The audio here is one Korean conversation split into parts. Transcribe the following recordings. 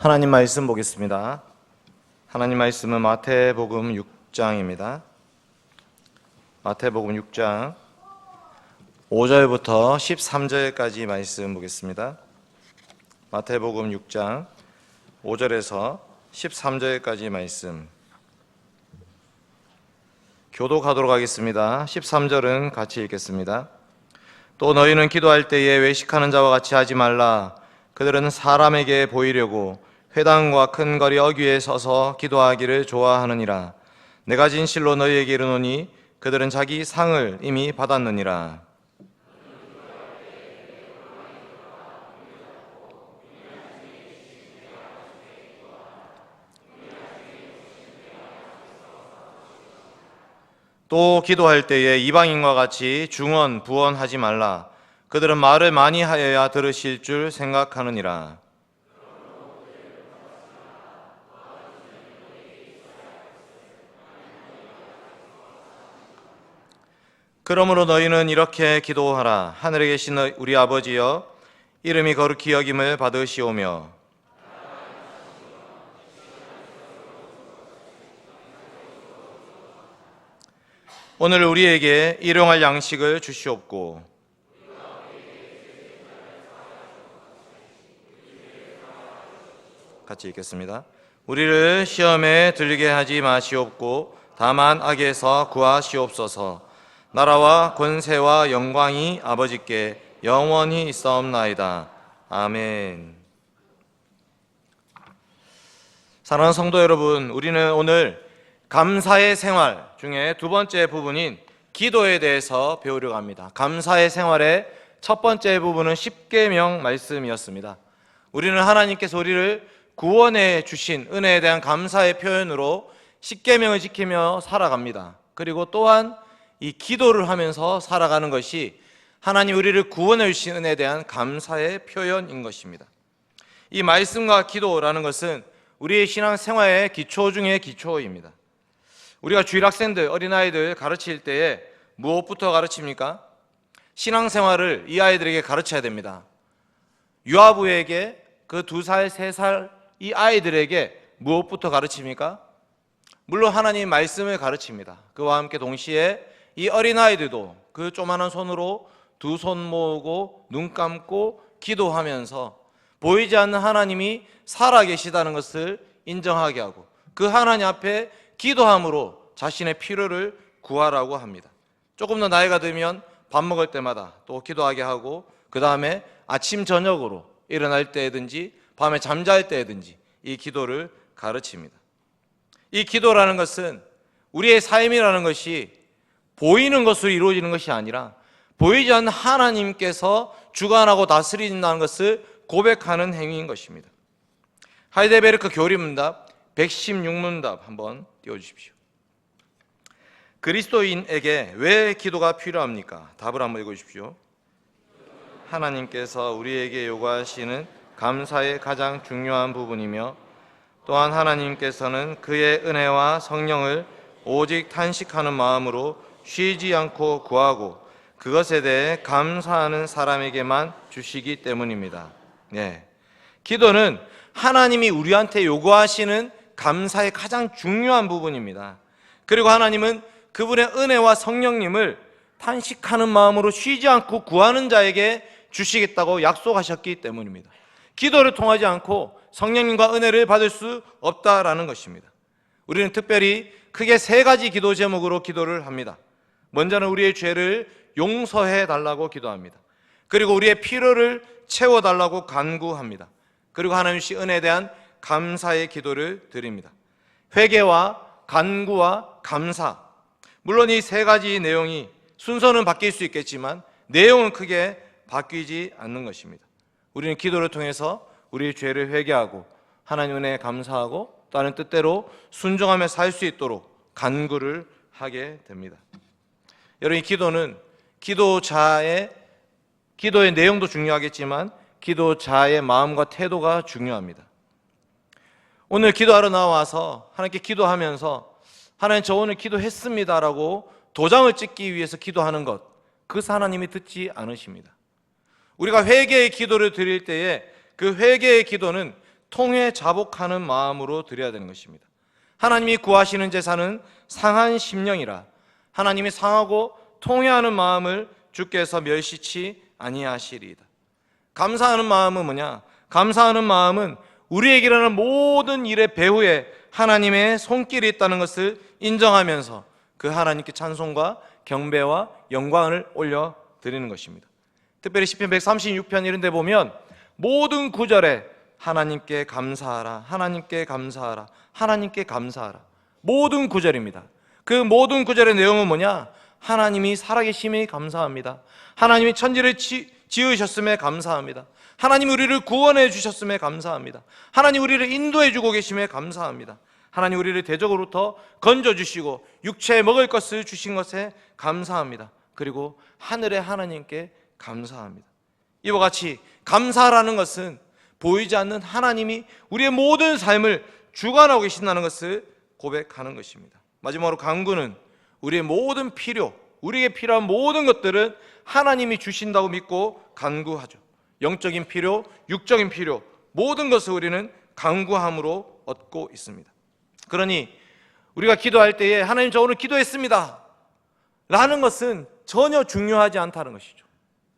하나님 말씀 보겠습니다. 하나님 말씀은 마태복음 6장입니다. 마태복음 6장 5절부터 13절까지 말씀 보겠습니다. 마태복음 6장 5절에서 13절까지 말씀 교독하도록 하겠습니다. 13절은 같이 읽겠습니다. 또 너희는 기도할 때에 외식하는 자와 같이 하지 말라. 그들은 사람에게 보이려고 회당과 큰 거리 어귀에 서서 기도하기를 좋아하느니라. 내가 진실로 너희에게 이르노니 그들은 자기 상을 이미 받았느니라. 또 기도할 때에 이방인과 같이 중언 부언하지 말라. 그들은 말을 많이 하여야 들으실 줄 생각하느니라. 그러므로 너희는 이렇게 기도하라. 하늘에 계신 우리 아버지여, 이름이 거룩히 여김을 받으시오며 오늘 우리에게 일용할 양식을 주시옵고 같이 읽겠습니다. 우리를 시험에 들게 하지 마시옵고 다만 악에서 구하시옵소서. 나라와 권세와 영광이 아버지께 영원히 있사옵나이다. 아멘. 사랑하는 성도 여러분, 우리는 오늘 감사의 생활 중에 두 번째 부분인 기도에 대해서 배우려고 합니다. 감사의 생활의 첫 번째 부분은 십계명 말씀이었습니다. 우리는 하나님께서 우리를 구원해 주신 은혜에 대한 감사의 표현으로 십계명을 지키며 살아갑니다. 그리고 또한 이 기도를 하면서 살아가는 것이 하나님 우리를 구원해 주신 은혜에 대한 감사의 표현인 것입니다. 이 말씀과 기도라는 것은 우리의 신앙생활의 기초 중의 기초입니다. 우리가 주일 학생들, 어린아이들 가르칠 때에 무엇부터 가르칩니까? 신앙생활을 이 아이들에게 가르쳐야 됩니다. 유아부에게 그 2살, 3살 이 아이들에게 무엇부터 가르칩니까? 물론 하나님 말씀을 가르칩니다. 그와 함께 동시에 이 어린아이들도 그 조그마한 손으로 두 손 모으고 눈 감고 기도하면서 보이지 않는 하나님이 살아계시다는 것을 인정하게 하고 그 하나님 앞에 기도함으로 자신의 필요를 구하라고 합니다. 조금 더 나이가 들면 밥 먹을 때마다 또 기도하게 하고 그 다음에 아침 저녁으로 일어날 때든지 밤에 잠잘 때든지 이 기도를 가르칩니다. 이 기도라는 것은 우리의 삶이라는 것이 보이는 것으로 이루어지는 것이 아니라 보이지 않는 하나님께서 주관하고 다스린다는 것을 고백하는 행위인 것입니다. 하이델베르크 교리문답 116문답 한번 띄워주십시오. 그리스도인에게 왜 기도가 필요합니까? 답을 한번 읽어주십시오. 하나님께서 우리에게 요구하시는 감사의 가장 중요한 부분이며 또한 하나님께서는 그의 은혜와 성령을 오직 탄식하는 마음으로 쉬지 않고 구하고 그것에 대해 감사하는 사람에게만 주시기 때문입니다. 기도는 하나님이 우리한테 요구하시는 감사의 가장 중요한 부분입니다. 그리고 하나님은 그분의 은혜와 성령님을 탄식하는 마음으로 쉬지 않고 구하는 자에게 주시겠다고 약속하셨기 때문입니다. 기도를 통하지 않고 성령님과 은혜를 받을 수 없다라는 것입니다. 우리는 특별히 크게 3가지 기도 제목으로 기도를 합니다. 먼저는 우리의 죄를 용서해 달라고 기도합니다. 그리고 우리의 필요를 채워달라고 간구합니다. 그리고 하나님 주신 은혜에 대한 감사의 기도를 드립니다. 회개와 간구와 감사, 물론 이 3가지 내용이 순서는 바뀔 수 있겠지만 내용은 크게 바뀌지 않는 것입니다. 우리는 기도를 통해서 우리의 죄를 회개하고 하나님 은혜에 감사하고 다른 뜻대로 순종하며 살 수 있도록 간구를 하게 됩니다. 여러분, 이 기도는 기도의 내용도 중요하겠지만 기도자의 마음과 태도가 중요합니다. 오늘 기도하러 나와서 하나님께 기도하면서 하나님 저 오늘 기도했습니다라고 도장을 찍기 위해서 기도하는 것, 그것을 하나님이 듣지 않으십니다. 우리가 회개의 기도를 드릴 때에 그 회개의 기도는 통회 자복하는 마음으로 드려야 되는 것입니다. 하나님이 구하시는 제사는 상한 심령이라 하나님이 상하고 통회하는 마음을 주께서 멸시치 아니하시리이다. 감사하는 마음은 뭐냐? 감사하는 마음은 우리에게 일어나는 모든 일의 배후에 하나님의 손길이 있다는 것을 인정하면서 그 하나님께 찬송과 경배와 영광을 올려드리는 것입니다. 특별히 시편 136편 이런 데 보면 모든 구절에 하나님께 감사하라, 하나님께 감사하라, 하나님께 감사하라. 모든 구절입니다. 그 모든 구절의 내용은 뭐냐? 하나님이 살아계심에 감사합니다. 하나님이 천지를 지으셨음에 감사합니다. 하나님 우리를 구원해 주셨음에 감사합니다. 하나님 우리를 인도해 주고 계심에 감사합니다. 하나님 우리를 대적으로부터 건져주시고 육체에 먹을 것을 주신 것에 감사합니다. 그리고 하늘의 하나님께 감사합니다. 이와 같이 감사라는 것은 보이지 않는 하나님이 우리의 모든 삶을 주관하고 계신다는 것을 고백하는 것입니다. 마지막으로 간구는 우리의 모든 필요, 우리에게 필요한 모든 것들은 하나님이 주신다고 믿고 간구하죠. 영적인 필요, 육적인 필요, 모든 것을 우리는 간구함으로 얻고 있습니다. 그러니 우리가 기도할 때에 하나님 저 오늘 기도했습니다 라는 것은 전혀 중요하지 않다는 것이죠.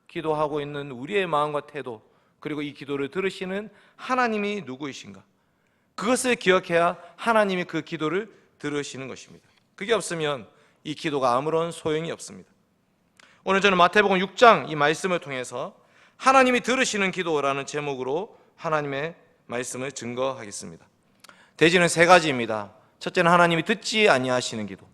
기도하고 있는 우리의 마음과 태도, 그리고 이 기도를 들으시는 하나님이 누구이신가, 그것을 기억해야 하나님이 그 기도를 들으시는 것입니다. 그게 없으면 이 기도가 아무런 소용이 없습니다. 오늘 저는 마태복음 6장 이 말씀을 통해서 하나님이 들으시는 기도라는 제목으로 하나님의 말씀을 증거하겠습니다. 대지는 세 가지입니다. 첫째는 하나님이 듣지 아니하시는 기도.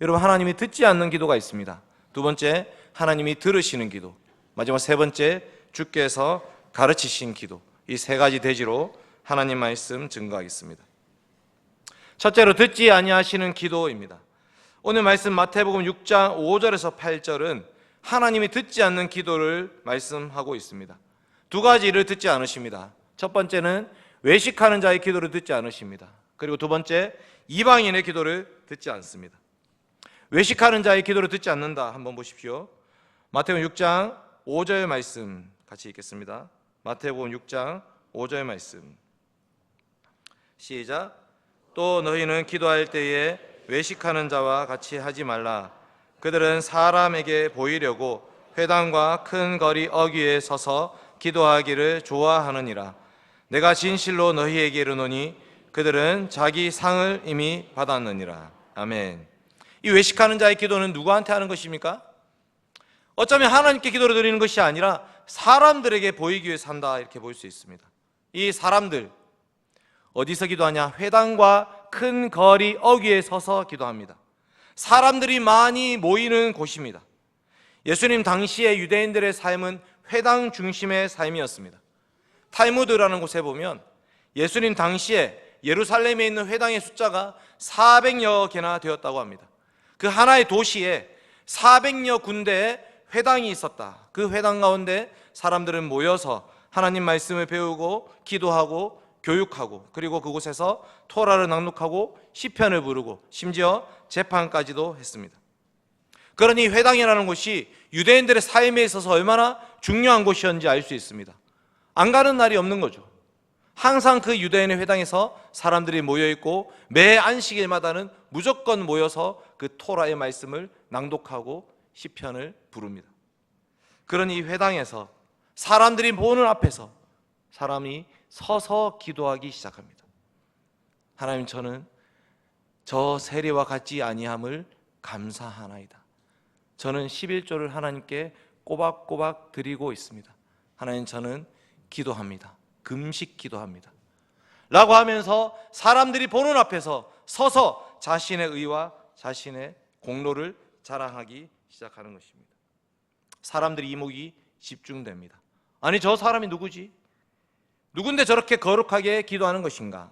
여러분, 하나님이 듣지 않는 기도가 있습니다. 두 번째, 하나님이 들으시는 기도. 마지막 세 번째, 주께서 가르치신 기도. 이 세 가지 대지로 하나님 말씀 증거하겠습니다. 첫째로 듣지 아니하시는 기도입니다. 오늘 말씀 마태복음 6장 5절에서 8절은 하나님이 듣지 않는 기도를 말씀하고 있습니다. 두 가지를 듣지 않으십니다. 첫 번째는 외식하는 자의 기도를 듣지 않으십니다. 그리고 두 번째, 이방인의 기도를 듣지 않습니다. 외식하는 자의 기도를 듣지 않는다. 한번 보십시오. 마태복음 6장 5절 말씀 같이 읽겠습니다. 마태복음 6장 5절 말씀 시작. 또 너희는 기도할 때에 외식하는 자와 같이 하지 말라. 그들은 사람에게 보이려고 회당과 큰 거리 어귀에 서서 기도하기를 좋아하느니라. 내가 진실로 너희에게 이르노니 그들은 자기 상을 이미 받았느니라. 아멘. 이 외식하는 자의 기도는 누구한테 하는 것입니까? 어쩌면 하나님께 기도를 드리는 것이 아니라 사람들에게 보이기 위해 산다, 이렇게 볼 수 있습니다. 이 사람들 어디서 기도하냐? 회당과 큰 거리 어귀에 서서 기도합니다. 사람들이 많이 모이는 곳입니다. 예수님 당시의 유대인들의 삶은 회당 중심의 삶이었습니다. 탈무드라는 곳에 보면 예수님 당시에 예루살렘에 있는 회당의 숫자가 400여 개나 되었다고 합니다. 그 하나의 도시에 400여 군데의 회당이 있었다. 그 회당 가운데 사람들은 모여서 하나님 말씀을 배우고 기도하고 교육하고, 그리고 그곳에서 토라를 낭독하고 시편을 부르고 심지어 재판까지도 했습니다. 그러니 회당이라는 곳이 유대인들의 삶에 있어서 얼마나 중요한 곳이었는지 알 수 있습니다. 안 가는 날이 없는 거죠. 항상 그 유대인의 회당에서 사람들이 모여있고 매 안식일마다는 무조건 모여서 그 토라의 말씀을 낭독하고 시편을 부릅니다. 그러니 이 회당에서 사람들이 보는 앞에서 사람이 서서 기도하기 시작합니다. 하나님, 저는 저 세리와 같지 아니함을 감사하나이다. 저는 11조를 하나님께 꼬박꼬박 드리고 있습니다. 하나님, 저는 기도합니다. 금식 기도합니다. 라고 하면서 사람들이 보는 앞에서 서서 자신의 의와 자신의 공로를 자랑하기 시작하는 것입니다. 사람들이 이목이 집중됩니다. 아니, 저 사람이 누구지? 누군데 저렇게 거룩하게 기도하는 것인가?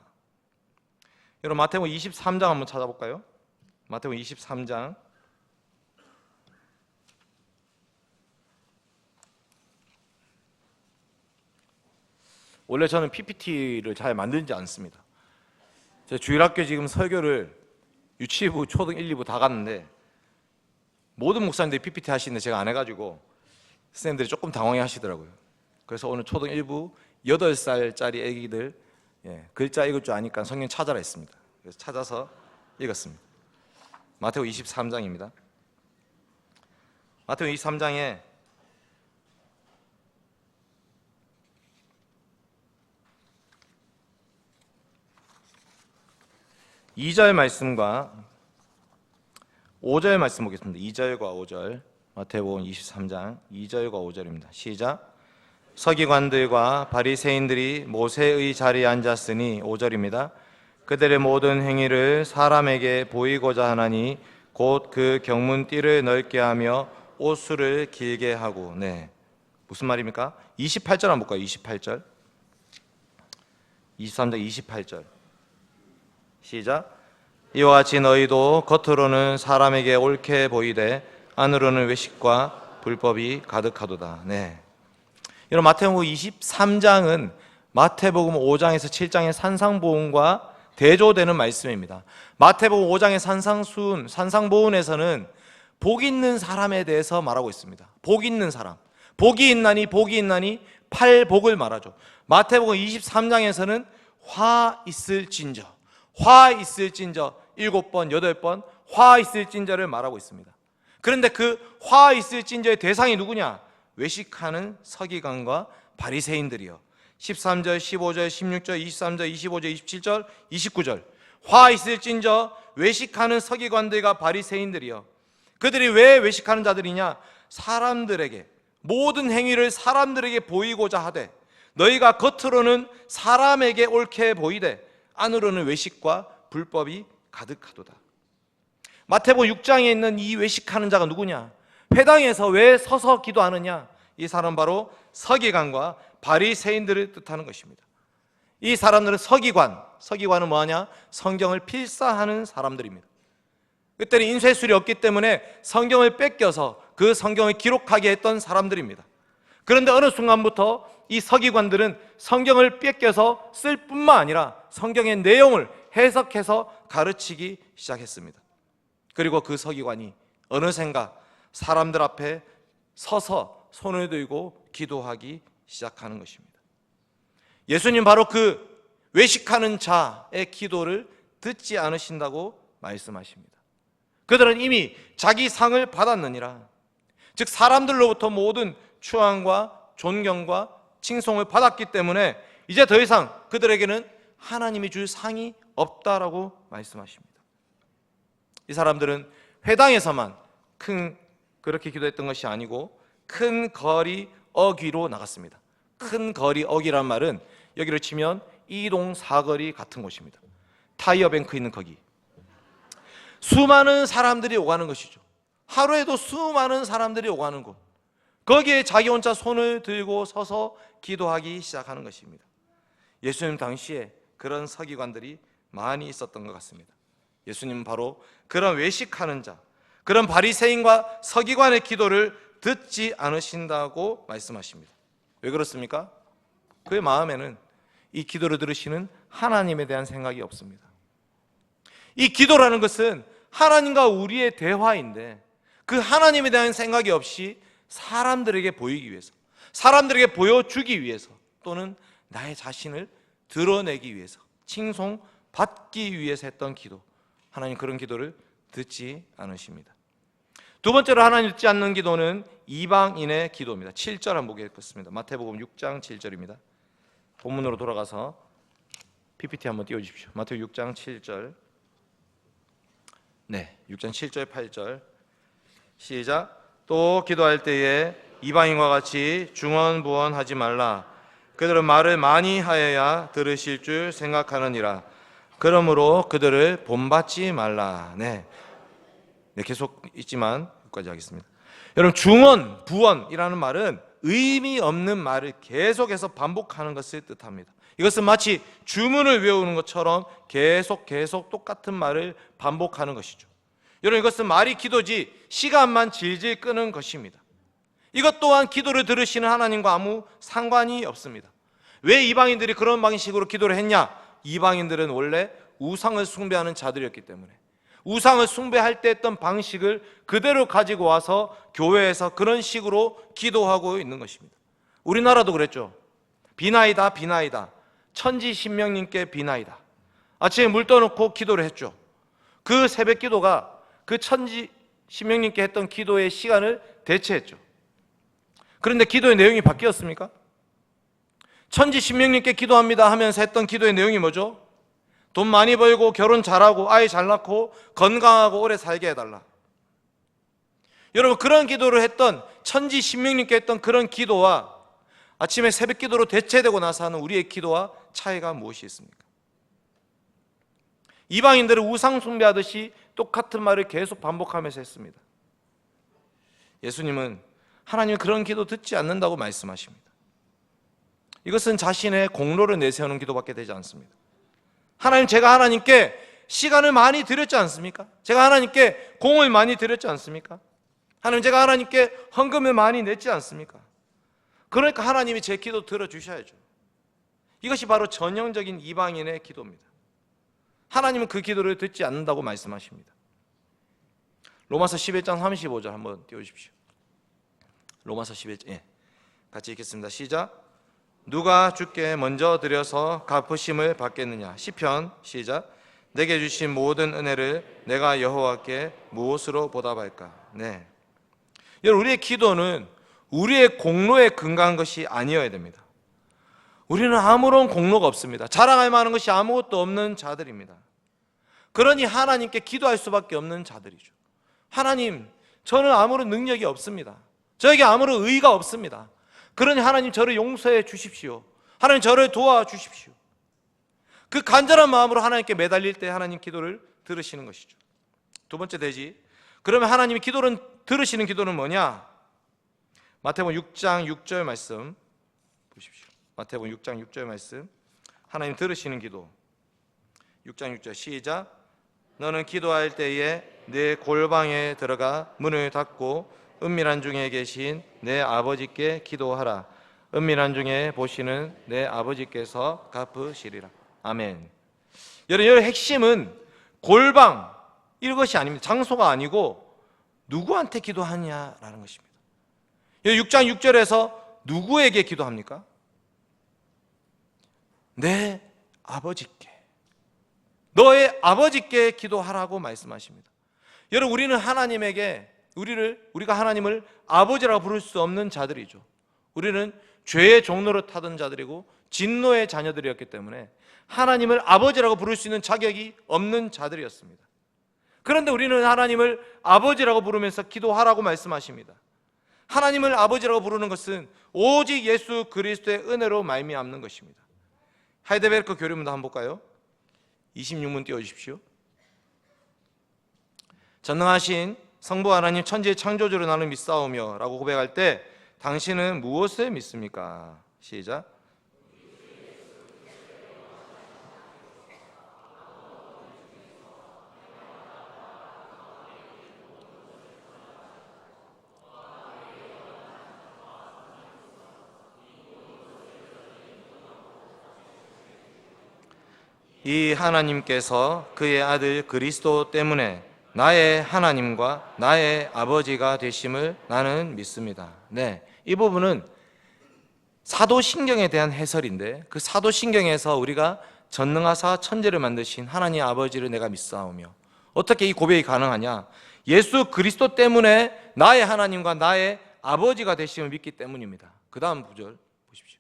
여러분, 마태복음 23장 한번 찾아볼까요? 마태복음 23장 원래 저는 PPT를 잘 만들지 않습니다. 제가 주일학교 지금 설교를 유치부, 초등 1, 2부 다 갔는데 모든 목사님들이 PPT 하시는데 제가 안 해가지고 선생님들이 조금 당황해 하시더라고요. 그래서 오늘 초등 1부 8살짜리 애기들 글자 읽을 줄 아니까 성경 찾아라 했습니다. 그래서 찾아서 읽었습니다. 마태복음 23장입니다. 마태복음 23장에 2절 말씀과 5절 말씀 보겠습니다. 2절과 5절, 마태복음 23장 2절과 5절입니다. 시작. 서기관들과 바리새인들이 모세의 자리에 앉았으니, 5절입니다. 그들의 모든 행위를 사람에게 보이고자 하나니 곧 그 경문띠를 넓게 하며 옷수를 길게 하고. 무슨 말입니까? 28절 한번 볼까요? 28절. 23장 28절. 시작. 이와 같이 너희도 겉으로는 사람에게 옳게 보이되 안으로는 외식과 불법이 가득하도다. 여러분, 마태복음 23장은 마태복음 5장에서 7장의 산상보훈과 대조되는 말씀입니다. 마태복음 5장의 산상보훈에서는 복 있는 사람에 대해서 말하고 있습니다. 복 있는 사람, 복이 있나니 복이 있나니 팔복을 말하죠. 마태복음 23장에서는 화 있을진저, 화 있을진저 7번, 8번 화 있을진저를 말하고 있습니다. 그런데 그 화 있을진저의 대상이 누구냐? 외식하는 서기관과 바리새인들이요. 13절, 15절, 16절, 23절, 25절, 27절, 29절 화 있을진저 외식하는 서기관들과 바리새인들이요. 그들이 왜 외식하는 자들이냐? 사람들에게, 모든 행위를 사람들에게 보이고자 하되 너희가 겉으로는 사람에게 옳게 보이되 안으로는 외식과 불법이 가득하도다. 마태복음 6장에 있는 이 외식하는 자가 누구냐? 회당에서 왜 서서 기도하느냐? 이 사람 바로 서기관과 바리새인들을 뜻하는 것입니다. 이 사람들은 서기관은 뭐하냐? 성경을 필사하는 사람들입니다. 그때는 인쇄술이 없기 때문에 성경을 뺏겨서 그 성경을 기록하게 했던 사람들입니다. 그런데 어느 순간부터 이 서기관들은 성경을 뺏겨서 쓸 뿐만 아니라 성경의 내용을 해석해서 가르치기 시작했습니다. 그리고 그 서기관이 어느샌가 사람들 앞에 서서 손을 들고 기도하기 시작하는 것입니다. 예수님 바로 그 외식하는 자의 기도를 듣지 않으신다고 말씀하십니다. 그들은 이미 자기 상을 받았느니라. 즉 사람들로부터 모든 추앙과 존경과 칭송을 받았기 때문에 이제 더 이상 그들에게는 하나님이 줄 상이 없다라고 말씀하십니다. 이 사람들은 회당에서만 그렇게 기도했던 것이 아니고 큰 거리 어귀로 나갔습니다. 큰 거리 어귀란 말은 여기를 치면 이동 사거리 같은 곳입니다. 타이어뱅크 있는 거기. 수많은 사람들이 오가는 것이죠. 하루에도 수많은 사람들이 오가는 곳. 거기에 자기 혼자 손을 들고 서서 기도하기 시작하는 것입니다. 예수님 당시에 그런 서기관들이 많이 있었던 것 같습니다. 예수님은 바로 그런 외식하는 자, 그런 바리새인과 서기관의 기도를 듣지 않으신다고 말씀하십니다. 왜 그렇습니까? 그의 마음에는 이 기도를 들으시는 하나님에 대한 생각이 없습니다. 이 기도라는 것은 하나님과 우리의 대화인데 그 하나님에 대한 생각이 없이 사람들에게 보이기 위해서, 사람들에게 보여주기 위해서, 또는 나의 자신을 드러내기 위해서, 칭송받기 위해서 했던 기도, 하나님 그런 기도를 듣지 않으십니다. 두 번째로 하나님 듣지 않는 기도는 이방인의 기도입니다. 7절 한번 보겠습니다. 마태복음 6장 7절입니다. 본문으로 돌아가서 PPT 한번 띄워주십시오. 마태복음 6장 7절. 6장 7절 8절 시작. 또 기도할 때에 이방인과 같이 중언부언하지 말라. 그들은 말을 많이 하여야 들으실 줄 생각하느니라. 그러므로 그들을 본받지 말라. 계속 있지만 여기까지 하겠습니다. 여러분, 중언, 부언이라는 말은 의미 없는 말을 계속해서 반복하는 것을 뜻합니다. 이것은 마치 주문을 외우는 것처럼 계속 똑같은 말을 반복하는 것이죠. 여러분, 이것은 말이 기도지 시간만 질질 끄는 것입니다. 이것 또한 기도를 들으시는 하나님과 아무 상관이 없습니다. 왜 이방인들이 그런 방식으로 기도를 했냐? 이방인들은 원래 우상을 숭배하는 자들이었기 때문에 우상을 숭배할 때 했던 방식을 그대로 가지고 와서 교회에서 그런 식으로 기도하고 있는 것입니다. 우리나라도 그랬죠. 비나이다 비나이다, 천지 신명님께 비나이다. 아침에 물 떠놓고 기도를 했죠. 그 새벽 기도가 그 천지 신명님께 했던 기도의 시간을 대체했죠. 그런데 기도의 내용이 바뀌었습니까? 천지 신명님께 기도합니다 하면서 했던 기도의 내용이 뭐죠? 돈 많이 벌고 결혼 잘하고 아이 잘 낳고 건강하고 오래 살게 해달라. 여러분, 그런 기도를 했던 천지 신명님께 했던 그런 기도와 아침에 새벽 기도로 대체되고 나서 하는 우리의 기도와 차이가 무엇이 있습니까? 이방인들은 우상 숭배하듯이 똑같은 말을 계속 반복하면서 했습니다. 예수님은 하나님은 그런 기도 듣지 않는다고 말씀하십니다. 이것은 자신의 공로를 내세우는 기도밖에 되지 않습니다. 하나님, 제가 하나님께 시간을 많이 드렸지 않습니까? 제가 하나님께 공을 많이 드렸지 않습니까? 하나님, 제가 하나님께 헌금을 많이 냈지 않습니까? 그러니까 하나님이 제 기도 들어주셔야죠. 이것이 바로 전형적인 이방인의 기도입니다. 하나님은 그 기도를 듣지 않는다고 말씀하십니다. 로마서 11장 35절 한번 띄워주십시오. 로마서 11장, 같이 읽겠습니다. 시작. 누가 주께 먼저 드려서 갚으심을 받겠느냐. 시편, 시작. 내게 주신 모든 은혜를 내가 여호와께 무엇으로 보답할까. 네, 여러분, 우리의 기도는 우리의 공로에 근거한 것이 아니어야 됩니다. 우리는 아무런 공로가 없습니다. 자랑할 만한 것이 아무것도 없는 자들입니다. 그러니 하나님께 기도할 수밖에 없는 자들이죠. 하나님, 저는 아무런 능력이 없습니다. 저에게 아무런 의의가 없습니다. 그러니 하나님, 저를 용서해 주십시오. 하나님, 저를 도와주십시오. 그 간절한 마음으로 하나님께 매달릴 때 하나님 기도를 들으시는 것이죠. 두 번째 대지. 그러면 하나님이 기도를 들으시는 기도는 뭐냐? 마태복음 6장 6절 말씀 보십시오. 마태복음 6장 6절 말씀. 하나님 들으시는 기도. 6장 6절 시작. 너는 기도할 때에 내 골방에 들어가 문을 닫고 은밀한 중에 계신 내 아버지께 기도하라. 은밀한 중에 보시는 내 아버지께서 갚으시리라. 아멘. 여러분, 핵심은 골방, 이것이 아닙니다. 장소가 아니고 누구한테 기도하냐라는 것입니다. 6장 6절에서 누구에게 기도합니까? 내 아버지께, 너의 아버지께 기도하라고 말씀하십니다. 여러분, 우리는 하나님에게 우리가 하나님을 아버지라고 부를 수 없는 자들이죠. 우리는 죄의 종로를 타던 자들이고 진노의 자녀들이었기 때문에 하나님을 아버지라고 부를 수 있는 자격이 없는 자들이었습니다. 그런데 우리는 하나님을 아버지라고 부르면서 기도하라고 말씀하십니다. 하나님을 아버지라고 부르는 것은 오직 예수 그리스도의 은혜로 말미암는 것입니다. 하이델베르크 교리문도 한번 볼까요? 26문 띄워주십시오. 전능하신 성부 하나님 천지의 창조주를 나는 믿사오며 라고 고백할 때 당신은 무엇을 믿습니까? 시작. 이 하나님께서 그의 아들 그리스도 때문에 나의 하나님과 나의 아버지가 되심을 나는 믿습니다. 네, 이 부분은 사도신경에 대한 해설인데, 그 사도신경에서 우리가 전능하사 천지를 만드신 하나님 아버지를 내가 믿사오며, 어떻게 이 고백이 가능하냐? 예수 그리스도 때문에 나의 하나님과 나의 아버지가 되심을 믿기 때문입니다. 그 다음 구절 보십시오.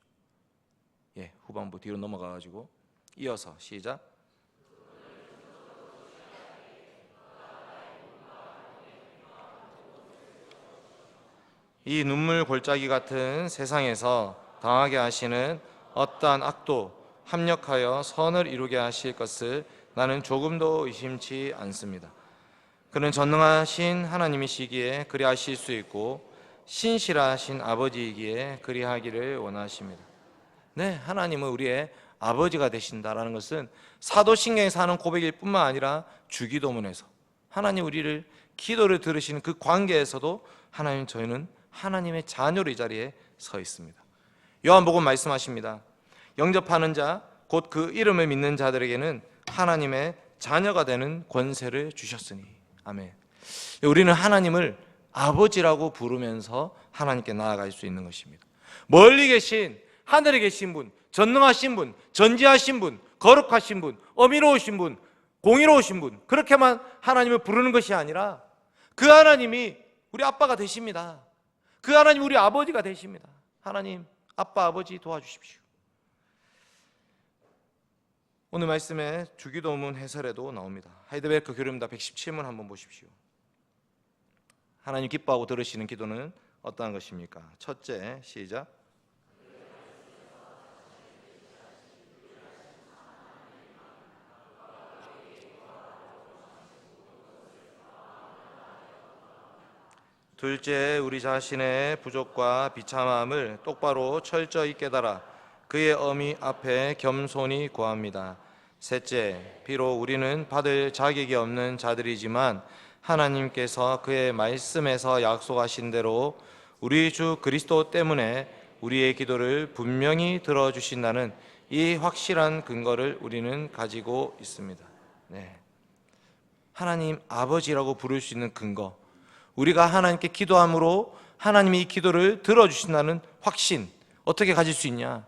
후반부 뒤로 넘어가가지고 이어서 시작. 이 눈물 골짜기 같은 세상에서 당하게 하시는 어떠한 악도 합력하여 선을 이루게 하실 것을 나는 조금도 의심치 않습니다. 그는 전능하신 하나님이시기에 그리하실 수 있고 신실하신 아버지이기에 그리하기를 원하십니다. 네, 하나님은 우리의 아버지가 되신다라는 것은 사도신경에서 하는 고백일 뿐만 아니라 주기도문에서 하나님 우리를 기도를 들으시는 그 관계에서도 하나님, 저희는 하나님의 자녀로 이 자리에 서 있습니다. 요한복음 말씀하십니다. 영접하는 자, 곧 그 이름을 믿는 자들에게는 하나님의 자녀가 되는 권세를 주셨으니. 아멘. 우리는 하나님을 아버지라고 부르면서 하나님께 나아갈 수 있는 것입니다. 멀리 계신, 하늘에 계신 분, 전능하신 분, 전지하신 분, 거룩하신 분, 어미로우신 분, 공의로우신 분, 그렇게만 하나님을 부르는 것이 아니라 그 하나님이 우리 아빠가 되십니다. 그 하나님 우리 아버지가 되십니다. 하나님, 아빠, 아버지 도와주십시오. 오늘 말씀에 주기도문 해설에도 나옵니다. 하이델베르크 교리문답 117문 한번 보십시오. 하나님 기뻐하고 들으시는 기도는 어떠한 것입니까? 첫째, 시작. 둘째, 우리 자신의 부족과 비참함을 똑바로 철저히 깨달아 그의 어미 앞에 겸손히 구합니다. 셋째, 비록 우리는 받을 자격이 없는 자들이지만 하나님께서 그의 말씀에서 약속하신 대로 우리 주 그리스도 때문에 우리의 기도를 분명히 들어주신다는 이 확실한 근거를 우리는 가지고 있습니다. 네. 하나님 아버지라고 부를 수 있는 근거, 우리가 하나님께 기도함으로 하나님이 이 기도를 들어주신다는 확신, 어떻게 가질 수 있냐?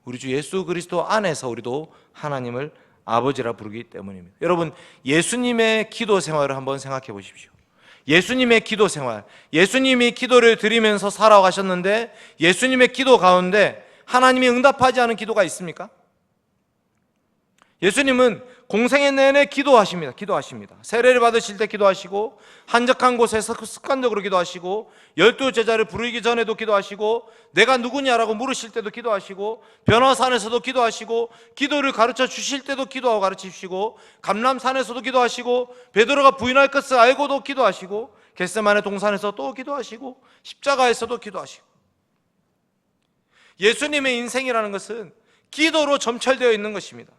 우리 주 예수 그리스도 안에서 우리도 하나님을 아버지라 부르기 때문입니다. 여러분, 예수님의 기도 생활을 한번 생각해 보십시오. 예수님의 기도 생활, 예수님이 기도를 드리면서 살아가셨는데 예수님의 기도 가운데 하나님이 응답하지 않은 기도가 있습니까? 예수님은 공생애 내내 기도하십니다. 세례를 받으실 때 기도하시고, 한적한 곳에서 습관적으로 기도하시고, 12 제자를 부르기 전에도 기도하시고, 내가 누구냐라고 물으실 때도 기도하시고, 변화산에서도 기도하시고, 기도를 가르쳐 주실 때도 기도하고 가르치시고, 감람산에서도 기도하시고, 베드로가 부인할 것을 알고도 기도하시고, 겟세마네 동산에서 또 기도하시고, 십자가에서도 기도하시고. 예수님의 인생이라는 것은 기도로 점철되어 있는 것입니다.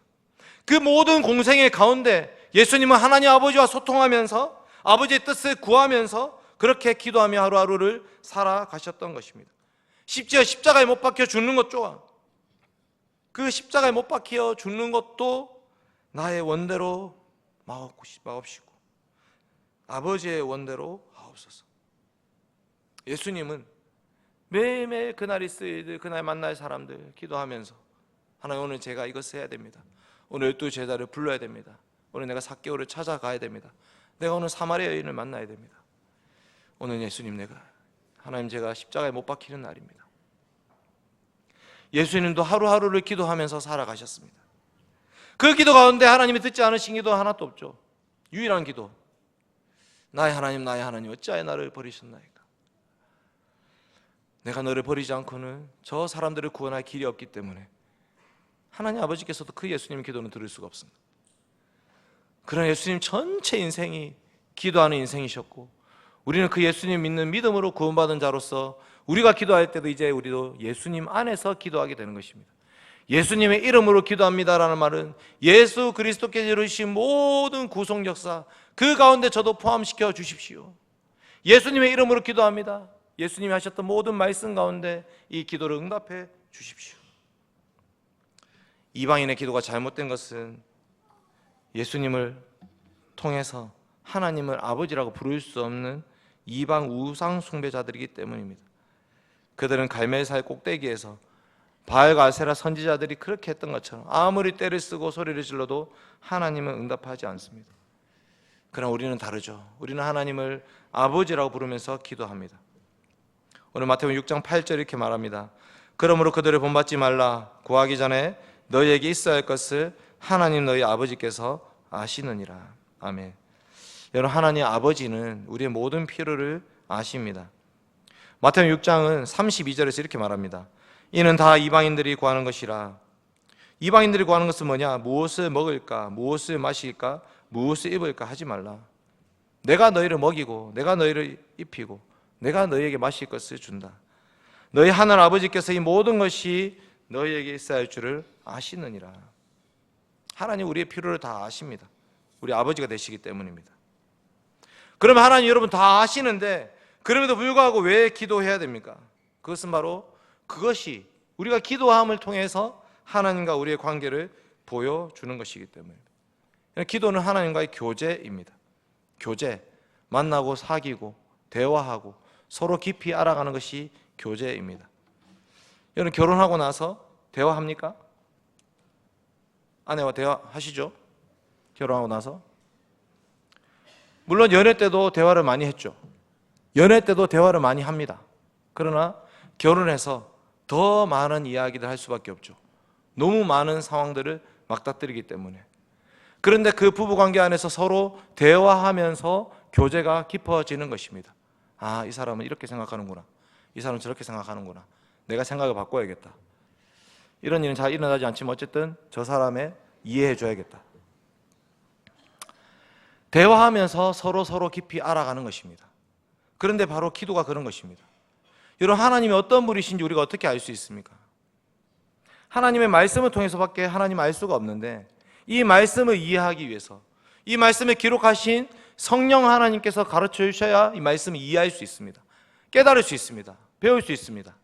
그 모든 공생의 가운데 예수님은 하나님 아버지와 소통하면서 아버지의 뜻을 구하면서 그렇게 기도하며 하루하루를 살아가셨던 것입니다. 심지어 십자가에 못 박혀 죽는 것 좋아. 그 십자가에 못 박혀 죽는 것도 나의 원대로 마옵시고 아버지의 원대로 하옵소서. 예수님은 매일매일 그날 있을 일들, 그날 만날 사람들 기도하면서 하나님, 오늘 제가 이것을 해야 됩니다. 오늘 12 제자를 불러야 됩니다. 오늘 내가 삭개오를 찾아가야 됩니다. 내가 오늘 사마리아 여인을 만나야 됩니다. 오늘 예수님, 하나님, 제가 십자가에 못 박히는 날입니다. 예수님도 하루하루를 기도하면서 살아가셨습니다. 그 기도 가운데 하나님이 듣지 않으신 기도 하나도 없죠. 유일한 기도, 나의 하나님 어찌하여 나를 버리셨나이까. 내가 너를 버리지 않고는 저 사람들을 구원할 길이 없기 때문에 하나님 아버지께서도 그 예수님의 기도는 들을 수가 없습니다. 그러나 예수님 전체 인생이 기도하는 인생이셨고, 우리는 그 예수님 믿는 믿음으로 구원받은 자로서 우리가 기도할 때도 이제 우리도 예수님 안에서 기도하게 되는 것입니다. 예수님의 이름으로 기도합니다라는 말은 예수 그리스도께서 이루신 모든 구속 역사 그 가운데 저도 포함시켜 주십시오. 예수님의 이름으로 기도합니다. 예수님이 하셨던 모든 말씀 가운데 이 기도를 응답해 주십시오. 이방인의 기도가 잘못된 것은 예수님을 통해서 하나님을 아버지라고 부를 수 없는 이방 우상 숭배자들이기 때문입니다. 그들은 갈멜살 꼭대기에서 바알과 아세라 선지자들이 그렇게 했던 것처럼 아무리 떼를 쓰고 소리를 질러도 하나님은 응답하지 않습니다. 그러나 우리는 다르죠. 우리는 하나님을 아버지라고 부르면서 기도합니다. 오늘 마태복음 6장 8절 이렇게 말합니다. 그러므로 그들을 본받지 말라. 구하기 전에 너희에게 있어야 할 것을 하나님 너희 아버지께서 아시느니라. 아멘. 여러분, 하나님 아버지는 우리의 모든 필요를 아십니다. 마태복음 6장은 32절에서 이렇게 말합니다. 이는 다 이방인들이 구하는 것이라. 이방인들이 구하는 것은 뭐냐? 무엇을 먹을까? 무엇을 마실까? 무엇을 입을까? 하지 말라. 내가 너희를 먹이고 내가 너희를 입히고 내가 너희에게 마실 것을 준다. 너희 하늘 아버지께서 이 모든 것이 너희에게 있어야 할 줄을 아시느니라. 하나님 우리의 필요를 다 아십니다. 우리 아버지가 되시기 때문입니다. 그러면 하나님 여러분 다 아시는데 그럼에도 불구하고 왜 기도해야 됩니까? 그것은 바로 그것이 우리가 기도함을 통해서 하나님과 우리의 관계를 보여주는 것이기 때문입니다. 기도는 하나님과의 교제입니다. 교제, 만나고 사귀고 대화하고 서로 깊이 알아가는 것이 교제입니다. 여러분, 결혼하고 나서 대화합니까? 아내와 대화하시죠? 결혼하고 나서. 물론 연애 때도 대화를 많이 했죠. 연애 때도 대화를 많이 합니다. 그러나 결혼해서 더 많은 이야기를 할 수밖에 없죠. 너무 많은 상황들을 맞닥뜨리기 때문에. 그런데 그 부부관계 안에서 서로 대화하면서 교제가 깊어지는 것입니다. 아, 이 사람은 이렇게 생각하는구나. 이 사람은 저렇게 생각하는구나. 내가 생각을 바꿔야겠다. 이런 일은 잘 일어나지 않지만 어쨌든 저 사람의 이해해 줘야겠다. 대화하면서 서로 깊이 알아가는 것입니다. 그런데 바로 기도가 그런 것입니다. 여러분, 하나님이 어떤 분이신지 우리가 어떻게 알 수 있습니까? 하나님의 말씀을 통해서밖에 하나님 알 수가 없는데, 이 말씀을 이해하기 위해서 이 말씀을 기록하신 성령 하나님께서 가르쳐 주셔야 이 말씀을 이해할 수 있습니다. 깨달을 수 있습니다. 배울 수 있습니다.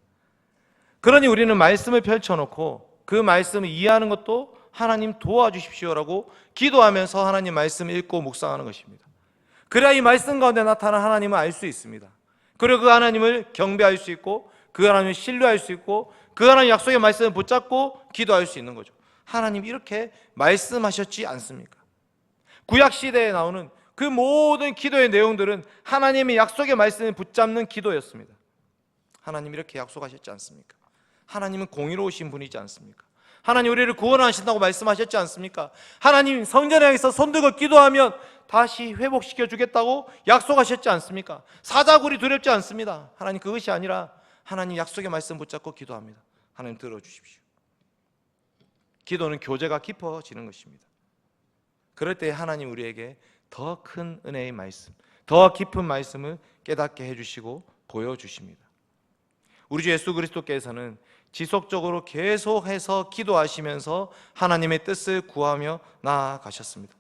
그러니 우리는 말씀을 펼쳐놓고 그 말씀을 이해하는 것도 하나님 도와주십시오라고 기도하면서 하나님 말씀을 읽고 묵상하는 것입니다. 그래야 이 말씀 가운데 나타난 하나님을 알 수 있습니다. 그리고 그 하나님을 경배할 수 있고 그 하나님을 신뢰할 수 있고 그 하나님 약속의 말씀을 붙잡고 기도할 수 있는 거죠. 하나님 이렇게 말씀하셨지 않습니까? 구약시대에 나오는 그 모든 기도의 내용들은 하나님의 약속의 말씀을 붙잡는 기도였습니다. 하나님 이렇게 약속하셨지 않습니까? 하나님은 공의로우신 분이지 않습니까? 하나님 우리를 구원하신다고 말씀하셨지 않습니까? 하나님 성전에 향해서 손들고 기도하면 다시 회복시켜 주겠다고 약속하셨지 않습니까? 사자굴이 두렵지 않습니다. 하나님 그것이 아니라 하나님 약속의 말씀 붙잡고 기도합니다. 하나님 들어주십시오. 기도는 교제가 깊어지는 것입니다. 그럴 때 하나님 우리에게 더 큰 은혜의 말씀, 더 깊은 말씀을 깨닫게 해주시고 보여주십니다. 우리 주 예수 그리스도께서는 지속적으로 계속해서 기도하시면서 하나님의 뜻을 구하며 나아가셨습니다.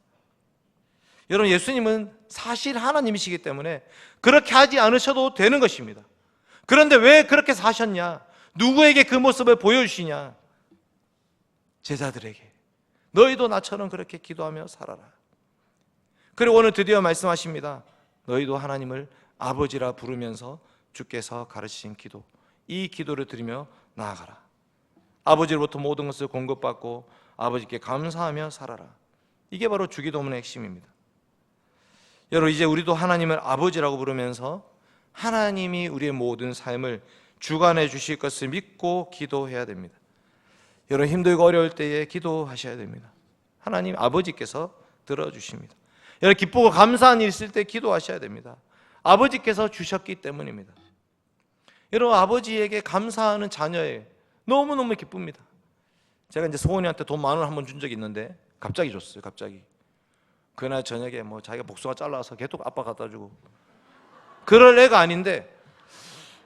여러분, 예수님은 사실 하나님이시기 때문에 그렇게 하지 않으셔도 되는 것입니다. 그런데 왜 그렇게 사셨냐? 누구에게 그 모습을 보여주시냐? 제자들에게. 너희도 나처럼 그렇게 기도하며 살아라. 그리고 오늘 드디어 말씀하십니다. 너희도 하나님을 아버지라 부르면서 주께서 가르치신 기도, 이 기도를 드리며 나아가라. 아버지로부터 모든 것을 공급받고 아버지께 감사하며 살아라. 이게 바로 주기도문의 핵심입니다. 여러분, 이제 우리도 하나님을 아버지라고 부르면서 하나님이 우리의 모든 삶을 주관해 주실 것을 믿고 기도해야 됩니다. 여러분, 힘들고 어려울 때에 기도하셔야 됩니다. 하나님 아버지께서 들어주십니다. 여러분, 기쁘고 감사한 일 있을 때 기도하셔야 됩니다. 아버지께서 주셨기 때문입니다. 여러분, 아버지에게 감사하는 자녀예요. 너무너무 기쁩니다. 제가 이제 소원이한테 돈 10,000원 한번 준 적이 있는데 갑자기 줬어요. 갑자기. 그날 저녁에 뭐 자기가 복숭아 잘라서 계속 아빠 갖다 주고, 그럴 애가 아닌데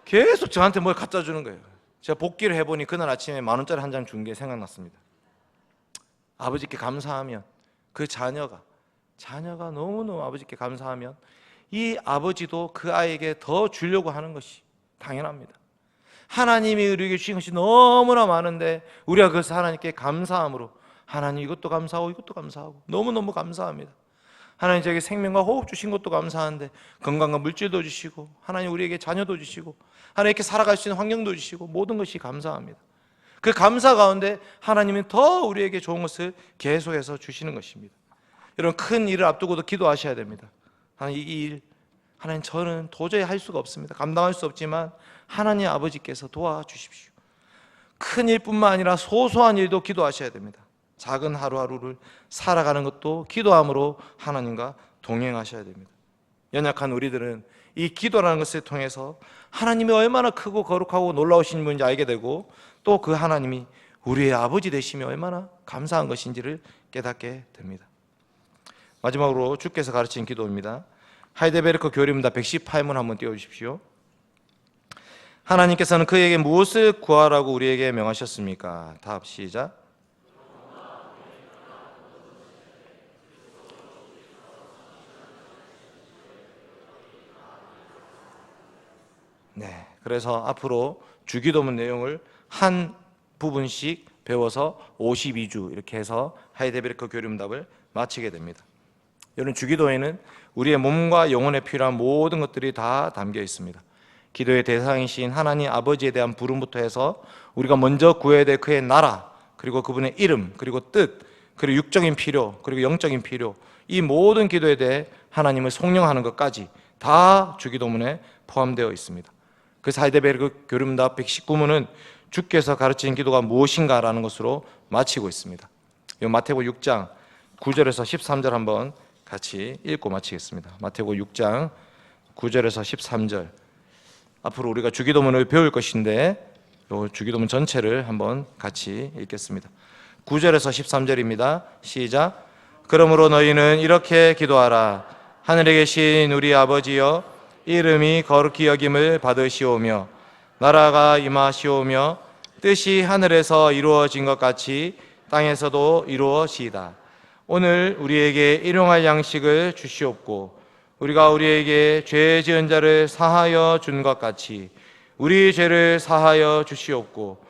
계속 저한테 뭘 갖다 주는 거예요. 제가 복기를 해보니 그날 아침에 10,000원짜리 한 장 준 게 생각났습니다. 아버지께 감사하면 그 자녀가 너무너무 아버지께 감사하면 이 아버지도 그 아이에게 더 주려고 하는 것이 당연합니다. 하나님이 우리에게 주신 것이 너무나 많은데 우리가 그것을 하나님께 감사함으로, 하나님 이것도 감사하고 이것도 감사하고 너무너무 감사합니다. 하나님 저에게 생명과 호흡 주신 것도 감사한데 건강과 물질도 주시고, 하나님 우리에게 자녀도 주시고, 하나님께 살아갈 수 있는 환경도 주시고, 모든 것이 감사합니다. 그 감사 가운데 하나님은 더 우리에게 좋은 것을 계속해서 주시는 것입니다. 여러분, 큰 일을 앞두고도 기도하셔야 됩니다. 하나님 이 일, 하나님 저는 도저히 할 수가 없습니다. 감당할 수 없지만 하나님 아버지께서 도와주십시오. 큰 일뿐만 아니라 소소한 일도 기도하셔야 됩니다. 작은 하루하루를 살아가는 것도 기도함으로 하나님과 동행하셔야 됩니다. 연약한 우리들은 이 기도라는 것을 통해서 하나님이 얼마나 크고 거룩하고 놀라우신 분인지 알게 되고, 또 그 하나님이 우리의 아버지 되시며 얼마나 감사한 것인지를 깨닫게 됩니다. 마지막으로 주께서 가르친 기도입니다. 하이델베르크 교리문답 118문 한번 띄워주십시오. 하나님께서는 그에게 무엇을 구하라고 우리에게 명하셨습니까? 답 시작. 네, 그래서 앞으로 주기도문 내용을 한 부분씩 배워서 52주 이렇게 해서 하이델베르크 교리문답을 마치게 됩니다. 여러분, 주기도에는 우리의 몸과 영혼에 필요한 모든 것들이 다 담겨 있습니다. 기도의 대상이신 하나님 아버지에 대한 부름부터 해서 우리가 먼저 구해야 될 그의 나라, 그리고 그분의 이름, 그리고 뜻, 그리고 육적인 필요, 그리고 영적인 필요, 이 모든 기도에 대해 하나님을 송영하는 것까지 다 주기도문에 포함되어 있습니다. 그래서 하이델베르그 교리문답 119문은 주께서 가르치신 기도가 무엇인가라는 것으로 마치고 있습니다. 마태복음 6장 9절에서 13절 한번 같이 읽고 마치겠습니다. 마태복음 6장 9절에서 13절. 앞으로 우리가 주기도문을 배울 것인데 이 주기도문 전체를 한번 같이 읽겠습니다. 9절에서 13절입니다. 시작. 그러므로 너희는 이렇게 기도하라. 하늘에 계신 우리 아버지여, 이름이 거룩히 여김을 받으시오며 나라가 임하시오며 뜻이 하늘에서 이루어진 것 같이 땅에서도 이루어지이다. 오늘 우리에게 일용할 양식을 주시옵고 우리가 우리에게 죄 지은 자를 사하여 준 것 같이 우리 죄를 사하여 주시옵고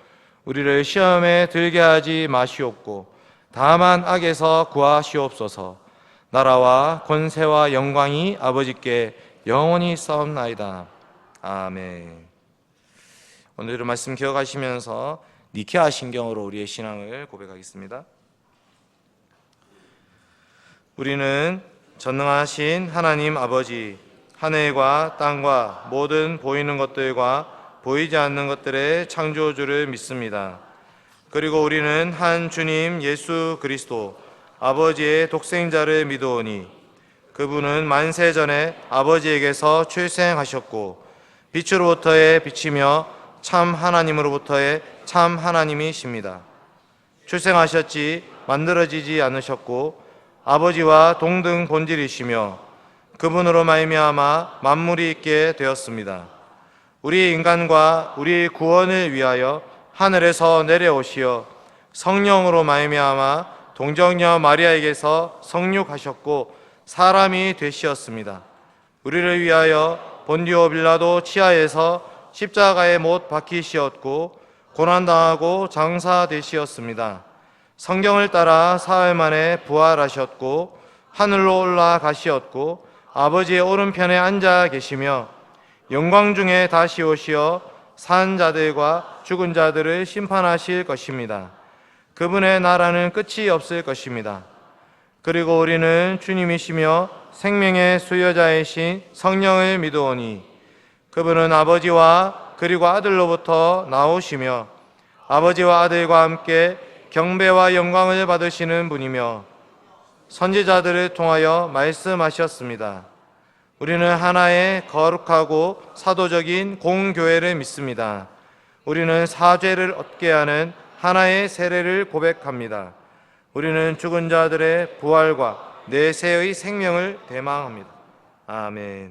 우리를 시험에 들게 하지 마시옵고 다만 악에서 구하시옵소서. 나라와 권세와 영광이 아버지께 영원히 있사옵나이다. 아멘. 오늘의 말씀 기억하시면서 니케아 신경으로 우리의 신앙을 고백하겠습니다. 우리는 전능하신 하나님 아버지, 하늘과 땅과 모든 보이는 것들과 보이지 않는 것들의 창조주를 믿습니다. 그리고 우리는 한 주님 예수 그리스도 아버지의 독생자를 믿으오니 그분은 만세 전에 아버지에게서 출생하셨고 빛으로부터의 빛이며 참 하나님으로부터의 참 하나님이십니다. 출생하셨지 만들어지지 않으셨고 아버지와 동등 본질이시며 그분으로 말미암아 만물이 있게 되었습니다. 우리 인간과 우리 구원을 위하여 하늘에서 내려오시어 성령으로 말미암아 동정녀 마리아에게서 성육하셨고 사람이 되시었습니다. 우리를 위하여 본디오 빌라도 치하에서 십자가에 못 박히시었고 고난당하고 장사되시었습니다. 성경을 따라 사흘 만에 부활하셨고 하늘로 올라가시었고 아버지의 오른편에 앉아 계시며 영광 중에 다시 오시어 산 자들과 죽은 자들을 심판하실 것입니다. 그분의 나라는 끝이 없을 것입니다. 그리고 우리는 주님이시며 생명의 수여자이신 성령을 믿으오니 그분은 아버지와 그리고 아들로부터 나오시며 아버지와 아들과 함께 경배와 영광을 받으시는 분이며 선지자들을 통하여 말씀하셨습니다. 우리는 하나의 거룩하고 사도적인 공교회를 믿습니다. 우리는 사죄를 얻게 하는 하나의 세례를 고백합니다. 우리는 죽은 자들의 부활과 내세의 생명을 대망합니다. 아멘.